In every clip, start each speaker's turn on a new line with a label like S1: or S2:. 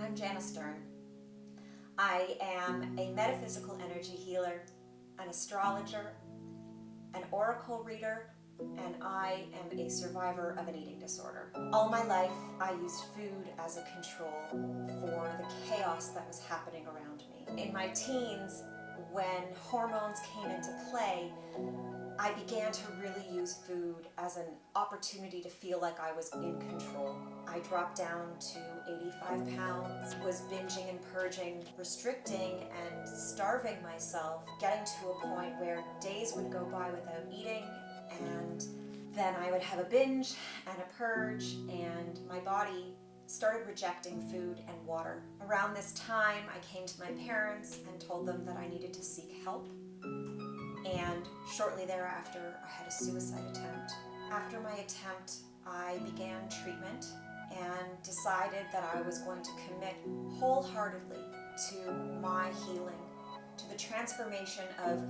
S1: I'm Janice Stern. I am a metaphysical energy healer, an astrologer, an oracle reader, and I am a survivor of an eating disorder. All my life, I used food as a control for the chaos that was happening around me. In my teens, when hormones came into play, I began to really use food as an opportunity to feel like I was in control. I dropped down to 85 pounds, was binging and purging, restricting and starving myself, getting to a point where days would go by without eating, and then I would have a binge and a purge, and my body started rejecting food and water. Around this time, I came to my parents and told them that I needed to seek help. And shortly thereafter, I had a suicide attempt. After my attempt, I began treatment and decided that I was going to commit wholeheartedly to my healing, to the transformation of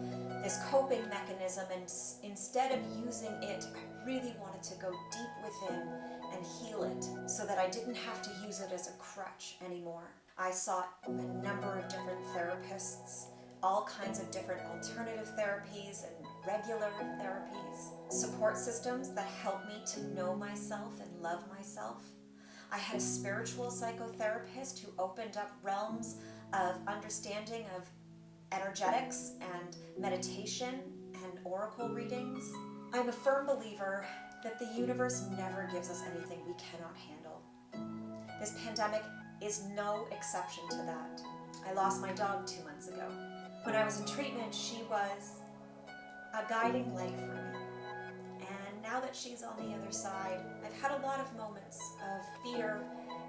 S1: this coping mechanism, and instead of using it, I really wanted to go deep within and heal it so that I didn't have to use it as a crutch anymore. I sought a number of different therapists, all kinds of different alternative therapies and regular therapies, support systems that help me to know myself and love myself. I had a spiritual psychotherapist who opened up realms of understanding of energetics and meditation and oracle readings. I'm a firm believer that the universe never gives us anything we cannot handle. This pandemic is no exception to that. I lost my dog 2 months ago. When I was in treatment, she was a guiding light for me. And now that she's on the other side, I've had a lot of moments of fear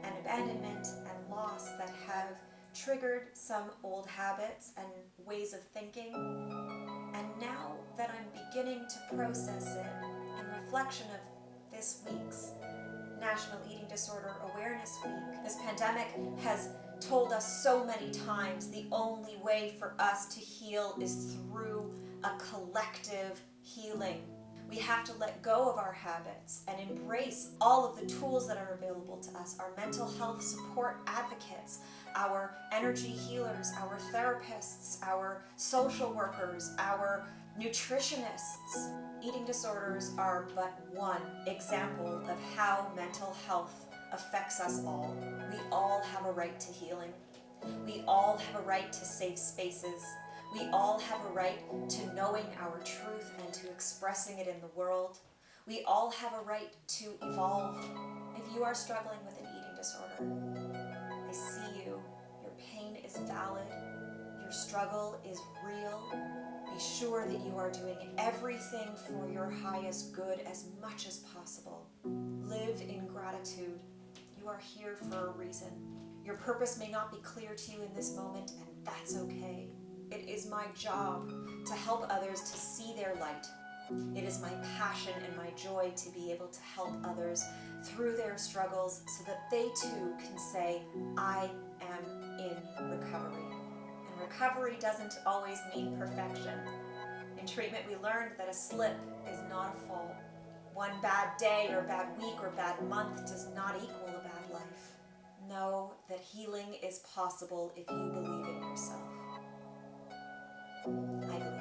S1: and abandonment and loss that have triggered some old habits and ways of thinking. And now that I'm beginning to process it in reflection of this week's National Eating Disorder Awareness Week, this pandemic has told us so many times the only way for us to heal is through a collective healing. We have to let go of our habits and embrace all of the tools that are available to us, our mental health support advocates, our energy healers, our therapists, our social workers, our nutritionists. Eating disorders are but one example of how mental health affects us all. We all have a right to healing. We all have a right to safe spaces. We all have a right to knowing our truth and to expressing it in the world. We all have a right to evolve. If you are struggling with an eating disorder, I see you. Your pain is valid. Your struggle is real. Be sure that you are doing everything for your highest good as much as possible. Live in gratitude. You are here for a reason. Your purpose may not be clear to you in this moment, and that's okay. It is my job to help others to see their light. It is my passion and my joy to be able to help others through their struggles so that they too can say, I am in recovery. And recovery doesn't always mean perfection. In treatment, we learned that a slip is not a fault. One bad day or bad week or bad month does not equal a bad life. Know that healing is possible if you believe in yourself. I believe.